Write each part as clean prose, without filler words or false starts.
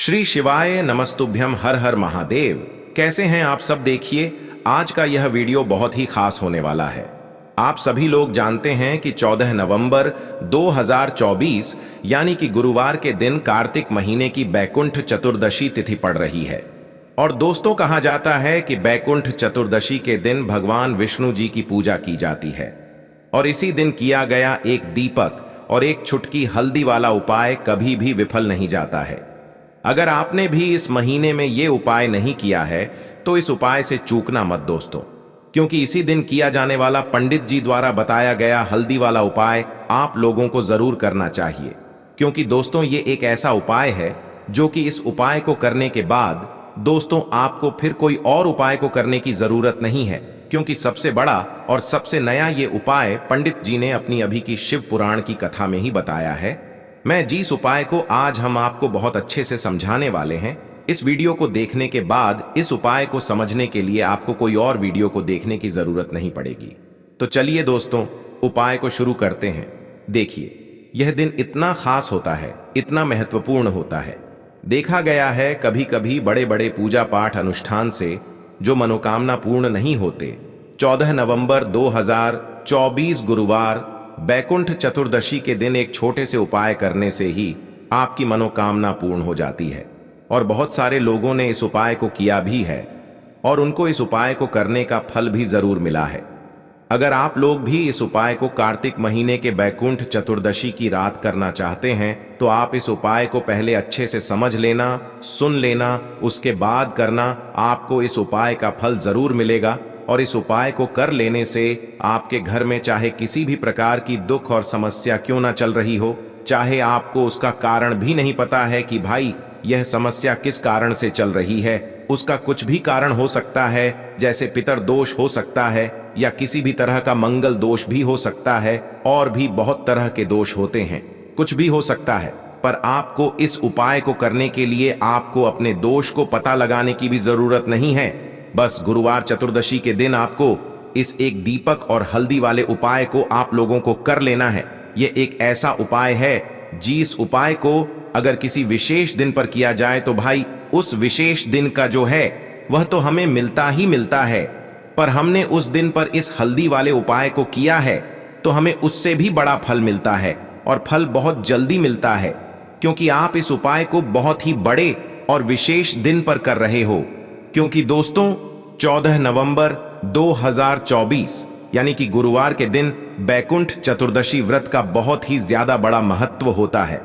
श्री शिवाय नमस्तुभ्यम। हर हर महादेव। कैसे हैं आप सब? देखिए, आज का यह वीडियो बहुत ही खास होने वाला है। आप सभी लोग जानते हैं कि 14 नवंबर 2024 यानी कि गुरुवार के दिन कार्तिक महीने की बैकुंठ चतुर्दशी तिथि पड़ रही है। और दोस्तों, कहा जाता है कि बैकुंठ चतुर्दशी के दिन भगवान विष्णु जी की पूजा की जाती है और इसी दिन किया गया एक दीपक और एक चुटकी हल्दी वाला उपाय कभी भी विफल नहीं जाता है। अगर आपने भी इस महीने में ये उपाय नहीं किया है तो इस उपाय से चूकना मत दोस्तों, क्योंकि इसी दिन किया जाने वाला पंडित जी द्वारा बताया गया हल्दी वाला उपाय आप लोगों को जरूर करना चाहिए। क्योंकि दोस्तों, ये एक ऐसा उपाय है जो कि इस उपाय को करने के बाद दोस्तों आपको फिर कोई और उपाय को करने की जरूरत नहीं है, क्योंकि सबसे बड़ा और सबसे नया ये उपाय पंडित जी ने अपनी अभी की शिव पुराण की कथा में ही बताया है। मैं जिस उपाय को आज हम आपको बहुत अच्छे से समझाने वाले हैं, इस वीडियो को देखने के बाद इस उपाय को समझने के लिए आपको कोई और वीडियो को देखने की जरूरत नहीं पड़ेगी। तो चलिए दोस्तों, उपाय को शुरू करते हैं। देखिए, यह दिन इतना खास होता है, इतना महत्वपूर्ण होता है। देखा गया है कभी कभी बड़े बड़े पूजा पाठ अनुष्ठान से जो मनोकामना पूर्ण नहीं होते, 14 नवंबर 2024 गुरुवार बैकुंठ चतुर्दशी के दिन एक छोटे से उपाय करने से ही आपकी मनोकामना पूर्ण हो जाती है। और बहुत सारे लोगों ने इस उपाय को किया भी है और उनको इस उपाय को करने का फल भी जरूर मिला है। अगर आप लोग भी इस उपाय को कार्तिक महीने के बैकुंठ चतुर्दशी की रात करना चाहते हैं तो आप इस उपाय को पहले अच्छे से समझ लेना, सुन लेना, उसके बाद करना। आपको इस उपाय का फल जरूर मिलेगा और इस उपाय को कर लेने से आपके घर में चाहे किसी भी प्रकार की दुख और समस्या क्यों ना चल रही हो, चाहे आपको उसका कारण भी नहीं पता है कि भाई यह समस्या किस कारण से चल रही है, उसका कुछ भी कारण हो सकता है, जैसे पितर दोष हो सकता है या किसी भी तरह का मंगल दोष भी हो सकता है, और भी बहुत तरह के दोष होते हैं, कुछ भी हो सकता है। पर आपको इस उपाय को करने के लिए आपको अपने दोष को पता लगाने की भी जरूरत नहीं है। बस गुरुवार चतुर्दशी के दिन आपको इस एक दीपक और हल्दी वाले उपाय को आप लोगों को कर लेना है। यह एक ऐसा उपाय है जिस उपाय को अगर किसी विशेष दिन पर किया जाए तो भाई उस विशेष दिन का जो है वह तो हमें मिलता ही मिलता है, पर हमने उस दिन पर इस हल्दी वाले उपाय को किया है तो हमें उससे भी बड़ा फल मिलता है और फल बहुत जल्दी मिलता है, क्योंकि आप इस उपाय को बहुत ही बड़े और विशेष दिन पर कर रहे हो। क्योंकि दोस्तों, 14 नवंबर 2024 यानी कि गुरुवार के दिन बैकुंठ चतुर्दशी व्रत का बहुत ही ज्यादा बड़ा महत्व होता है।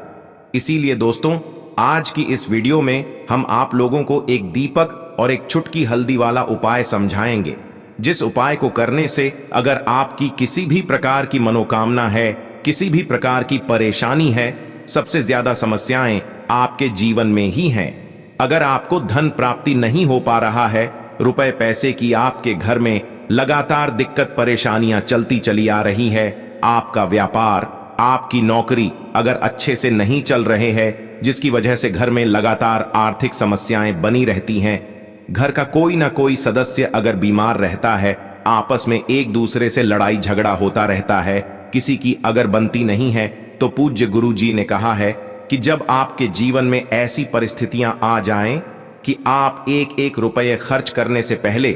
इसीलिए दोस्तों, आज की इस वीडियो में हम आप लोगों को एक दीपक और एक चुटकी हल्दी वाला उपाय समझाएंगे, जिस उपाय को करने से अगर आपकी किसी भी प्रकार की मनोकामना है, किसी भी प्रकार की परेशानी है, सबसे ज्यादा समस्याएं आपके जीवन में ही हैं। अगर आपको धन प्राप्ति नहीं हो पा रहा है, रुपए पैसे की आपके घर में लगातार दिक्कत परेशानियां चलती चली आ रही है, आपका व्यापार, आपकी नौकरी अगर अच्छे से नहीं चल रहे हैं, जिसकी वजह से घर में लगातार आर्थिक समस्याएं बनी रहती हैं, घर का कोई ना कोई सदस्य अगर बीमार रहता है, आपस में एक दूसरे से लड़ाई झगड़ा होता रहता है, किसी की अगर बनती नहीं है, तो पूज्य गुरु जी ने कहा है कि जब आपके जीवन में ऐसी परिस्थितियां आ जाएं कि आप एक एक रुपये खर्च करने से पहले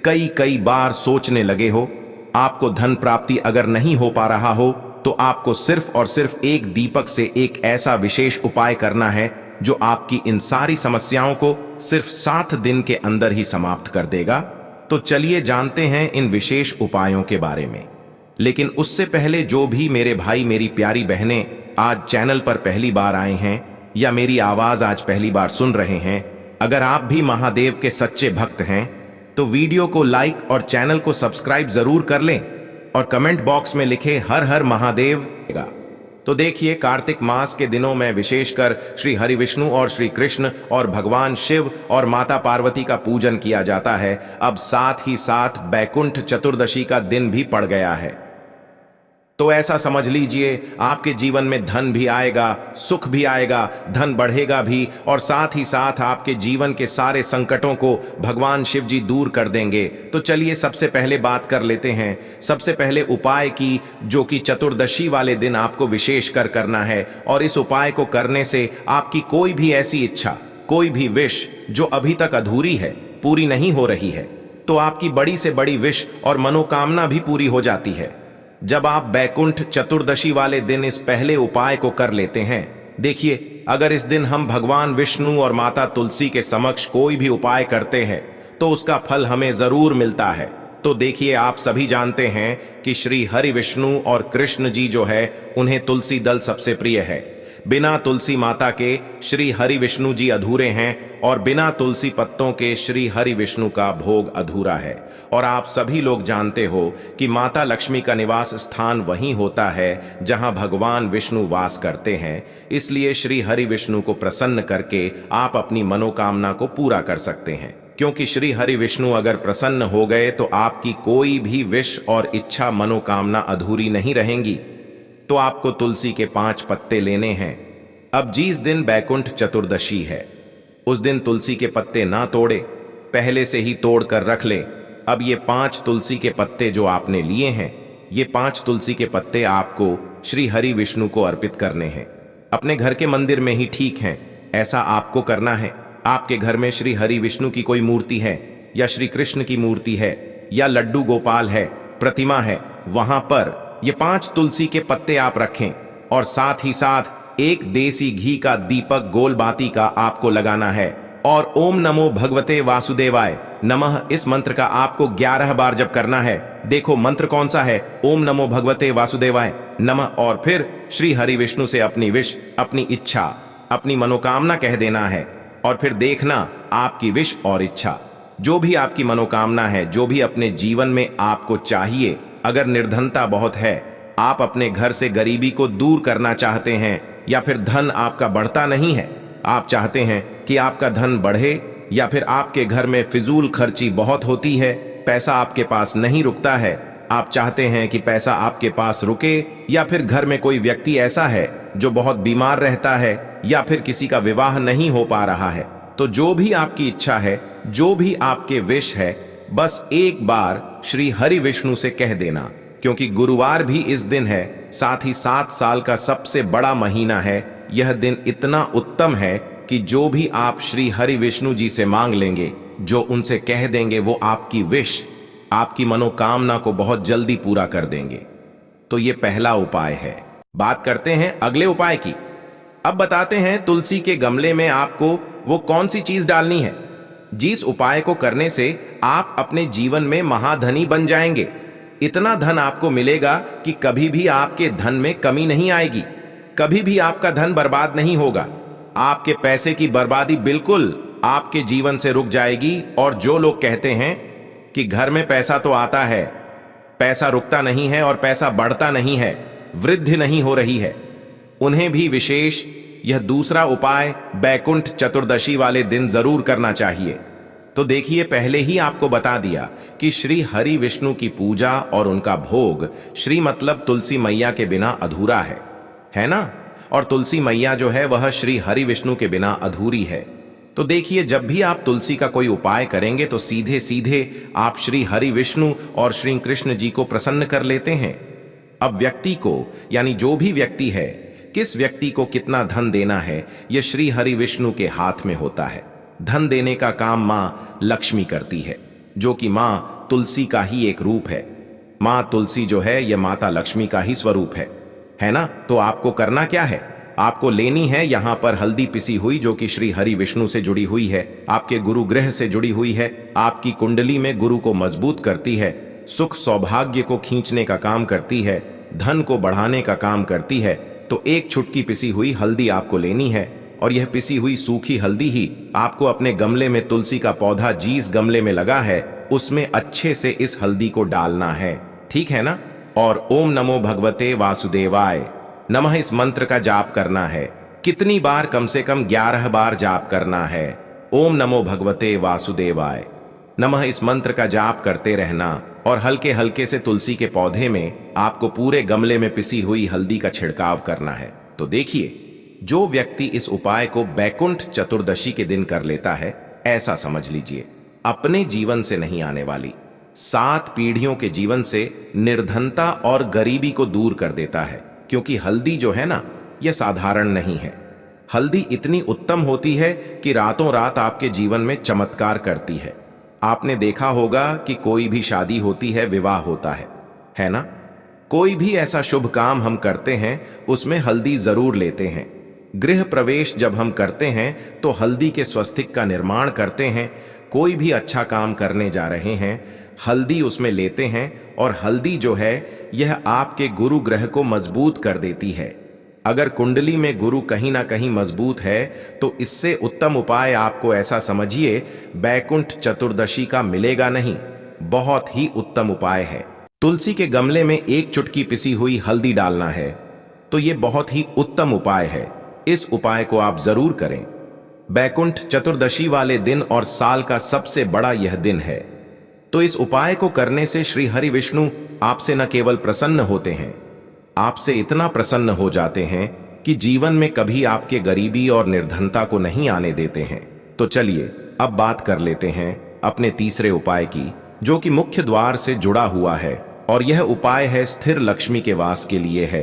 कई कई बार सोचने लगे हो, आपको धन प्राप्ति अगर नहीं हो पा रहा हो, तो आपको सिर्फ और सिर्फ एक दीपक से एक ऐसा विशेष उपाय करना है जो आपकी इन सारी समस्याओं को सिर्फ 7 दिन के अंदर ही समाप्त कर देगा। तो चलिए जानते हैं इन विशेष उपायों के बारे में। लेकिन उससे पहले जो भी मेरे भाई मेरी प्यारी बहनें आज चैनल पर पहली बार आए हैं या मेरी आवाज आज पहली बार सुन रहे हैं, अगर आप भी महादेव के सच्चे भक्त हैं तो वीडियो को लाइक और चैनल को सब्सक्राइब जरूर कर लें और कमेंट बॉक्स में लिखे हर हर महादेव। तो देखिए, कार्तिक मास के दिनों में विशेषकर श्री हरि विष्णु और श्री कृष्ण और भगवान शिव और माता पार्वती का पूजन किया जाता है। अब साथ ही साथ बैकुंठ चतुर्दशी का दिन भी पड़ गया है, तो ऐसा समझ लीजिए आपके जीवन में धन भी आएगा, सुख भी आएगा, धन बढ़ेगा भी, और साथ ही साथ आपके जीवन के सारे संकटों को भगवान शिव जी दूर कर देंगे। तो चलिए सबसे पहले बात कर लेते हैं सबसे पहले उपाय की, जो कि चतुर्दशी वाले दिन आपको विशेष कर करना है। और इस उपाय को करने से आपकी कोई भी ऐसी इच्छा, कोई भी विश जो अभी तक अधूरी है, पूरी नहीं हो रही है, तो आपकी बड़ी से बड़ी विश और मनोकामना भी पूरी हो जाती है। जब आप बैकुंठ चतुर्दशी वाले दिन इस पहले उपाय को कर लेते हैं, देखिए, अगर इस दिन हम भगवान विष्णु और माता तुलसी के समक्ष कोई भी उपाय करते हैं तो उसका फल हमें जरूर मिलता है। तो देखिए, आप सभी जानते हैं कि श्री हरि विष्णु और कृष्ण जी जो है, उन्हें तुलसी दल सबसे प्रिय है। बिना तुलसी माता के श्री हरि विष्णु जी अधूरे हैं और बिना तुलसी पत्तों के श्री हरि विष्णु का भोग अधूरा है। और आप सभी लोग जानते हो कि माता लक्ष्मी का निवास स्थान वहीं होता है जहां भगवान विष्णु वास करते हैं। इसलिए श्री हरि विष्णु को प्रसन्न करके आप अपनी मनोकामना को पूरा कर सकते हैं, क्योंकि श्री हरि विष्णु अगर प्रसन्न हो गए तो आपकी कोई भी विश और इच्छा मनोकामना अधूरी नहीं रहेंगी। तो आपको तुलसी के 5 पत्ते लेने हैं। अब जिस दिन बैकुंठ चतुर्दशी है, उस दिन तुलसी के पत्ते ना तोड़े, पहले से ही तोड़ कर रख लें। अब ये 5 तुलसी के पत्ते जो आपने लिए हैं, ये 5 तुलसी के पत्ते आपको श्री हरि विष्णु को अर्पित करने हैं। अपने घर के मंदिर में ही ठीक हैं, ऐसा आपको करना है। आपके घर में श्री हरि विष्णु की कोई मूर्ति है या श्री कृष्ण की मूर्ति है या लड्डू गोपाल है, प्रतिमा है, वहां पर ये 5 तुलसी के पत्ते आप रखें और साथ ही साथ एक देसी घी का दीपक गोल बाती का आपको लगाना है और ओम नमो भगवते वासुदेवाय नमः इस मंत्र का आपको 11 बार जप करना है। देखो मंत्र कौन सा है, ओम नमो भगवते वासुदेवाय नमः। और फिर श्री हरि विष्णु से अपनी विश, अपनी इच्छा, अपनी मनोकामना कह देना है। और फिर देखना, आपकी विश और इच्छा, जो भी आपकी मनोकामना है, जो भी अपने जीवन में आपको चाहिए, अगर निर्धनता बहुत है, आप अपने घर से गरीबी को दूर करना चाहते हैं, या फिर धन आपका बढ़ता नहीं है, आप चाहते हैं कि आपका धन बढ़े, या फिर आपके घर में फिजूल खर्ची बहुत होती है, पैसा आपके पास नहीं रुकता है, आप चाहते हैं कि पैसा आपके पास रुके, या फिर घर में कोई व्यक्ति ऐसा है जो बहुत बीमार रहता है, या फिर किसी का विवाह नहीं हो पा रहा है, तो जो भी आपकी इच्छा है, जो भी आपके विश है, बस एक बार श्री हरि विष्णु से कह देना। क्योंकि गुरुवार भी इस दिन है, साथ ही 7 साल का सबसे बड़ा महीना है। यह दिन इतना उत्तम है कि जो भी आप श्री हरि विष्णु जी से मांग लेंगे, जो उनसे कह देंगे, वो आपकी विश, आपकी मनोकामना को बहुत जल्दी पूरा कर देंगे। तो ये पहला उपाय है। बात करते हैं अगले उपाय की। अब बताते हैं तुलसी के गमले में आपको वो कौन सी चीज डालनी है जिस उपाय को करने से आप अपने जीवन में महाधनी बन जाएंगे। इतना धन आपको मिलेगा कि कभी भी आपके धन में कमी नहीं आएगी, कभी भी आपका धन बर्बाद नहीं होगा। आपके पैसे की बर्बादी बिल्कुल आपके जीवन से रुक जाएगी। और जो लोग कहते हैं कि घर में पैसा तो आता है, पैसा रुकता नहीं है और पैसा बढ़ता नहीं है, वृद्धि नहीं हो रही है, उन्हें भी विशेष यह दूसरा उपाय बैकुंठ चतुर्दशी वाले दिन जरूर करना चाहिए। तो देखिए, पहले ही आपको बता दिया कि श्री हरि विष्णु की पूजा और उनका भोग, श्री मतलब तुलसी मैया के बिना अधूरा है ना? और तुलसी मैया जो है वह श्री हरि विष्णु के बिना अधूरी है। तो देखिए, जब भी आप तुलसी का कोई उपाय करेंगे तो सीधे सीधे आप श्री हरि विष्णु और श्री कृष्ण जी को प्रसन्न कर लेते हैं। अब व्यक्ति को, यानी जो भी व्यक्ति है, किस व्यक्ति को कितना धन देना है, यह श्री हरि विष्णु के हाथ में होता है। धन देने का काम मां लक्ष्मी करती है, जो कि मां तुलसी का ही एक रूप है। मां तुलसी जो है यह माता लक्ष्मी का ही स्वरूप है ना? तो आपको करना क्या है, आपको लेनी है यहां पर हल्दी पिसी हुई, जो कि श्री हरि विष्णु से जुड़ी हुई है, आपके गुरु ग्रह से जुड़ी हुई है, आपकी कुंडली में गुरु को मजबूत करती है, सुख सौभाग्य को खींचने का काम करती है, धन को बढ़ाने का काम करती है। तो एक छुटकी पिसी हुई हल्दी आपको लेनी है, और यह पिसी हुई सूखी हल्दी ही आपको अपने गमले में, तुलसी का पौधा जिस गमले में लगा है उसमें अच्छे से इस हल्दी को डालना है, ठीक है ना? और ओम नमो भगवते वासुदेवाय नमः इस मंत्र का जाप करना है। कितनी बार? कम से कम 11 बार जाप करना है। ओम नमो भगवते वासुदेवाय नमः इस मंत्र का जाप करते रहना, और हल्के हल्के से तुलसी के पौधे में आपको पूरे गमले में पिसी हुई हल्दी का छिड़काव करना है। तो देखिए, जो व्यक्ति इस उपाय को बैकुंठ चतुर्दशी के दिन कर लेता है, ऐसा समझ लीजिए अपने जीवन से नहीं आने वाली 7 पीढ़ियों के जीवन से निर्धनता और गरीबी को दूर कर देता है। क्योंकि हल्दी जो है ना, यह साधारण नहीं है, हल्दी इतनी उत्तम होती है कि रातों रात आपके जीवन में चमत्कार करती है। आपने देखा होगा कि कोई भी शादी होती है, विवाह होता है ना? कोई भी ऐसा शुभ काम हम करते हैं उसमें हल्दी जरूर लेते हैं। गृह प्रवेश जब हम करते हैं तो हल्दी के स्वस्तिक का निर्माण करते हैं। कोई भी अच्छा काम करने जा रहे हैं, हल्दी उसमें लेते हैं, और हल्दी जो है यह आपके गुरु ग्रह को मजबूत कर देती है। अगर कुंडली में गुरु कहीं ना कहीं मजबूत है तो इससे उत्तम उपाय आपको ऐसा समझिए बैकुंठ चतुर्दशी का मिलेगा नहीं। बहुत ही उत्तम उपाय है। तुलसी के गमले में एक चुटकी पिसी हुई हल्दी डालना है, तो यह बहुत ही उत्तम उपाय है। इस उपाय को आप जरूर करें। बैकुंठ चतुर्दशी वाले दिन और साल का सबसे बड़ा यह दिन है, तो इस उपाय को करने से श्री हरि विष्णु आपसे न केवल प्रसन्न होते हैं, आपसे इतना प्रसन्न हो जाते हैं कि जीवन में कभी आपके गरीबी और निर्धनता को नहीं आने देते हैं। तो चलिए अब बात कर लेते हैं अपने तीसरे उपाय की, जो कि मुख्य द्वार से जुड़ा हुआ है, और यह उपाय है स्थिर लक्ष्मी के वास के लिए है।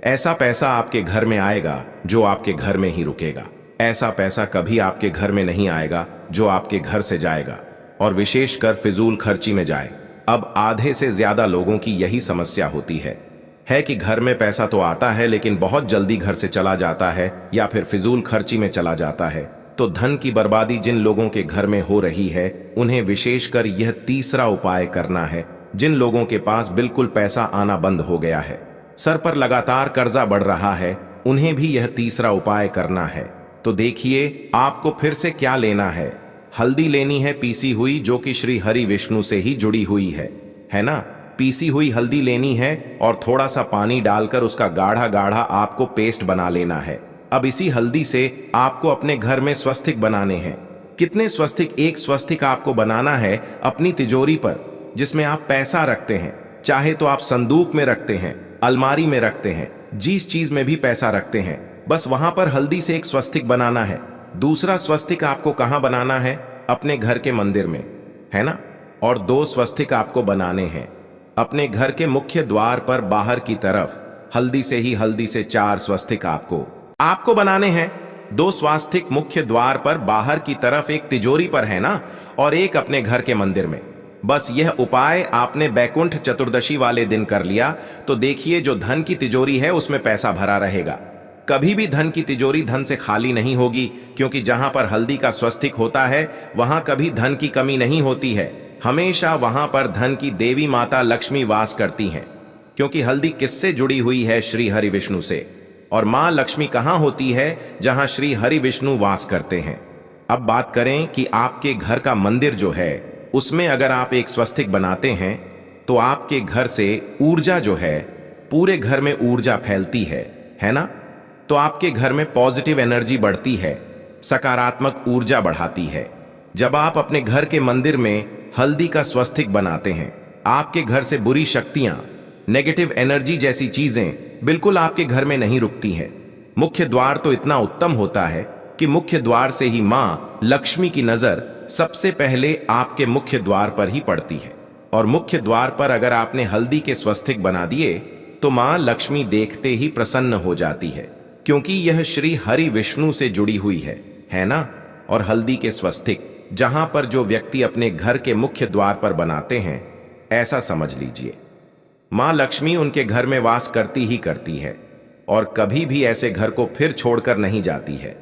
ऐसा पैसा आपके घर में आएगा जो आपके घर में ही रुकेगा। ऐसा पैसा कभी आपके घर में नहीं आएगा जो आपके घर से जाएगा, और विशेषकर फिजूल खर्ची में जाए। अब आधे से ज्यादा लोगों की यही समस्या होती है कि घर में पैसा तो आता है लेकिन बहुत जल्दी घर से चला जाता है या फिर फिजूल खर्ची में चला जाता है। तो धन की बर्बादी जिन लोगों के घर में हो रही है उन्हें विशेषकर यह तीसरा उपाय करना है। जिन लोगों के पास बिल्कुल पैसा आना बंद हो गया है, सर पर लगातार कर्जा बढ़ रहा है, उन्हें भी यह तीसरा उपाय करना है। तो देखिए आपको फिर से क्या लेना है। हल्दी लेनी है पीसी हुई, जो कि श्री हरि विष्णु से ही जुड़ी हुई है ना? पीसी हुई हल्दी लेनी है और थोड़ा सा पानी डालकर उसका गाढ़ा गाढ़ा आपको पेस्ट बना लेना है। अब इसी हल्दी से आपको अपने घर में स्वस्तिक बनाने हैं। कितने स्वस्तिक? एक स्वस्तिक आपको बनाना है अपनी तिजोरी पर, जिसमें आप पैसा रखते हैं। चाहे तो आप संदूक में रखते हैं, अलमारी में रखते हैं, जिस चीज में भी पैसा रखते हैं, बस वहां पर हल्दी से एक स्वस्तिक बनाना है। दूसरा स्वस्तिक आपको कहां बनाना है? अपने घर के मंदिर में, है ना? और 2 स्वस्तिक आपको बनाने हैं अपने घर के मुख्य द्वार पर बाहर की तरफ। हल्दी से 4 स्वस्तिक आपको बनाने हैं। 2 स्वस्तिक मुख्य द्वार पर बाहर की तरफ, एक तिजोरी पर, है ना? और एक अपने घर के मंदिर में। बस यह उपाय आपने बैकुंठ चतुर्दशी वाले दिन कर लिया तो देखिए जो धन की तिजोरी है उसमें पैसा भरा रहेगा। कभी भी धन की तिजोरी धन से खाली नहीं होगी, क्योंकि जहां पर हल्दी का स्वस्तिक होता है वहां कभी धन की कमी नहीं होती है। हमेशा वहां पर धन की देवी माता लक्ष्मी वास करती हैं, क्योंकि हल्दी किससे जुड़ी हुई है? श्री हरि विष्णु से। और मां लक्ष्मी कहां होती है? जहां श्री हरि विष्णु वास करते हैं। अब बात करें कि आपके घर का मंदिर जो है उसमें अगर आप एक स्वस्तिक बनाते हैं तो आपके घर से ऊर्जा जो है, पूरे घर में ऊर्जा फैलती है ना? तो आपके घर में पॉजिटिव एनर्जी बढ़ती है, सकारात्मक ऊर्जा बढ़ाती है। जब आप अपने घर के मंदिर में हल्दी का स्वस्तिक बनाते हैं, आपके घर से बुरी शक्तियां, नेगेटिव एनर्जी जैसी चीजें बिल्कुल आपके घर में नहीं रुकती हैं। मुख्य द्वार तो इतना उत्तम होता है कि मुख्य द्वार से ही मां लक्ष्मी की नजर सबसे पहले आपके मुख्य द्वार पर ही पड़ती है। और मुख्य द्वार पर अगर आपने हल्दी के स्वस्तिक बना दिए तो मां लक्ष्मी देखते ही प्रसन्न हो जाती है, क्योंकि यह श्री हरि विष्णु से जुड़ी हुई है ना? और हल्दी के स्वस्तिक जहां पर जो व्यक्ति अपने घर के मुख्य द्वार पर बनाते हैं, ऐसा समझ लीजिए मां लक्ष्मी उनके घर में वास करती ही करती है, और कभी भी ऐसे घर को फिर छोड़कर नहीं जाती है।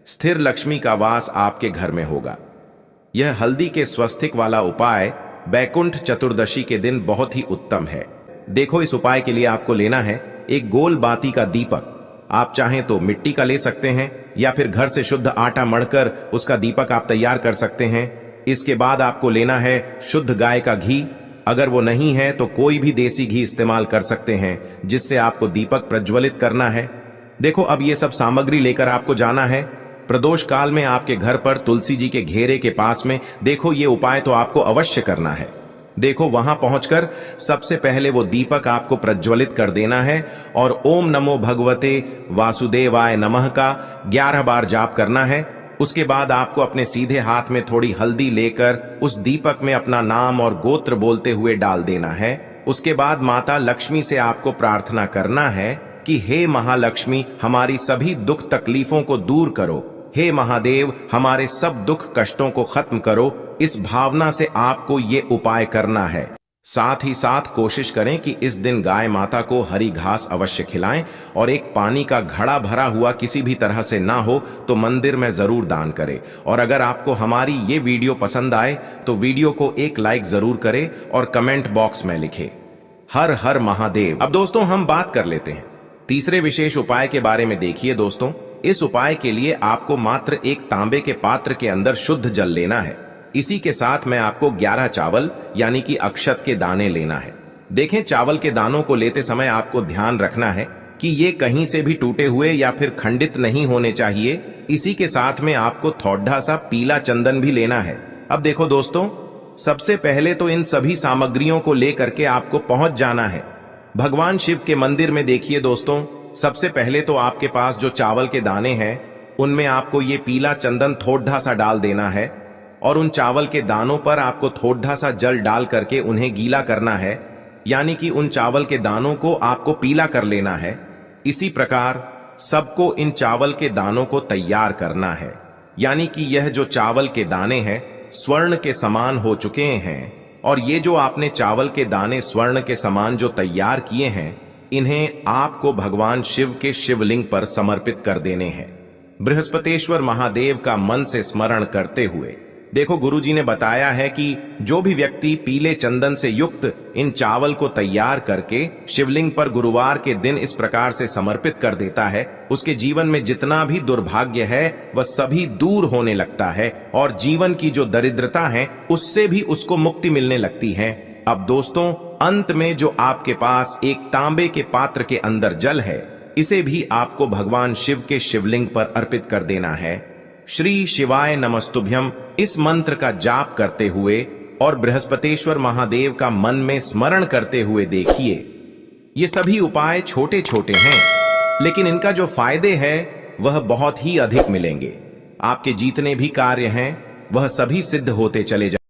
स्थिर लक्ष्मी का वास आपके घर में होगा। यह हल्दी के स्वस्तिक वाला उपाय बैकुंठ चतुर्दशी के दिन बहुत ही उत्तम है। देखो इस उपाय के लिए आपको लेना है एक गोल बाती का दीपक। आप चाहें तो मिट्टी का ले सकते हैं या फिर घर से शुद्ध आटा मढ़कर उसका दीपक आप तैयार कर सकते हैं। इसके बाद आपको लेना है शुद्ध गाय का घी। अगर वो नहीं है तो कोई भी देसी घी इस्तेमाल कर सकते हैं, जिससे आपको दीपक प्रज्वलित करना है। देखो अब ये सब सामग्री लेकर आपको जाना है प्रदोष काल में आपके घर पर तुलसी जी के घेरे के पास में। देखो ये उपाय तो आपको अवश्य करना है। देखो वहां पहुंचकर सबसे पहले वो दीपक आपको प्रज्वलित कर देना है और ओम नमो भगवते वासुदेवाय नमः का 11 बार जाप करना है। उसके बाद आपको अपने सीधे हाथ में थोड़ी हल्दी लेकर उस दीपक में अपना नाम और गोत्र बोलते हुए डाल देना है। उसके बाद माता लक्ष्मी से आपको प्रार्थना करना है कि हे महालक्ष्मी हमारी सभी दुख तकलीफों को दूर करो, हे महादेव हमारे सब दुख कष्टों को खत्म करो। इस भावना से आपको ये उपाय करना है। साथ ही साथ कोशिश करें कि इस दिन गाय माता को हरी घास अवश्य खिलाएं और एक पानी का घड़ा भरा हुआ किसी भी तरह से ना हो तो मंदिर में जरूर दान करें। और अगर आपको हमारी ये वीडियो पसंद आए तो वीडियो को एक लाइक जरूर करें और कमेंट बॉक्स में लिखें हर हर महादेव। अब दोस्तों हम बात कर लेते हैं तीसरे विशेष उपाय के बारे में। देखिए दोस्तों, इस उपाय के लिए आपको मात्र एक तांबे के पात्र के अंदर शुद्ध जल लेना है। इसी के साथ में आपको 11 चावल यानी कि अक्षत के दाने लेना है। देखें, चावल के दानों को लेते समय आपको ध्यान रखना है कि ये कहीं से भी टूटे हुए या फिर खंडित नहीं होने चाहिए। इसी के साथ में आपको थोड़ा सा पीला चंदन भी लेना है। अब देखो दोस्तों, सबसे पहले तो इन सभी सामग्रियों को लेकर के आपको पहुंच जाना है भगवान शिव के मंदिर में। देखिए दोस्तों, सबसे पहले तो आपके पास जो चावल के दाने हैं उनमें आपको ये पीला चंदन थोड़ा सा डाल देना है और उन चावल के दानों पर आपको थोड़ा सा जल डाल करके उन्हें गीला करना है, यानी कि उन चावल के दानों को आपको पीला कर लेना है। इसी प्रकार सबको इन चावल के दानों को तैयार करना है, यानी कि यह जो चावल के दाने हैं स्वर्ण के समान हो चुके हैं। और ये जो आपने चावल के दाने स्वर्ण के समान जो तैयार किए हैं, इन्हें आपको भगवान शिव के शिवलिंग पर समर्पित कर देने हैं बृहस्पतेश्वर महादेव का मन से स्मरण करते हुए। देखो, गुरुजी ने बताया है कि जो भी व्यक्ति पीले चंदन से युक्त इन चावल को तैयार करके शिवलिंग पर गुरुवार के दिन इस प्रकार से समर्पित कर देता है, उसके जीवन में जितना भी दुर्भाग्य है वह सभी दूर होने लगता है और जीवन की जो दरिद्रता है उससे भी उसको मुक्ति मिलने लगती है। अब दोस्तों, अंत में जो आपके पास एक तांबे के पात्र के अंदर जल है, इसे भी आपको भगवान शिव के शिवलिंग पर अर्पित कर देना है। श्री शिवाय नमस्तुभ्यम इस मंत्र का जाप करते हुए और बृहस्पतेश्वर महादेव का मन में स्मरण करते हुए देखिए। ये सभी उपाय छोटे छोटे हैं, लेकिन इनका जो फायदे है वह बहुत ही अधिक मिलेंगे। आपके जितने भी कार्य हैं वह सभी सिद्ध होते चले जाएंगे।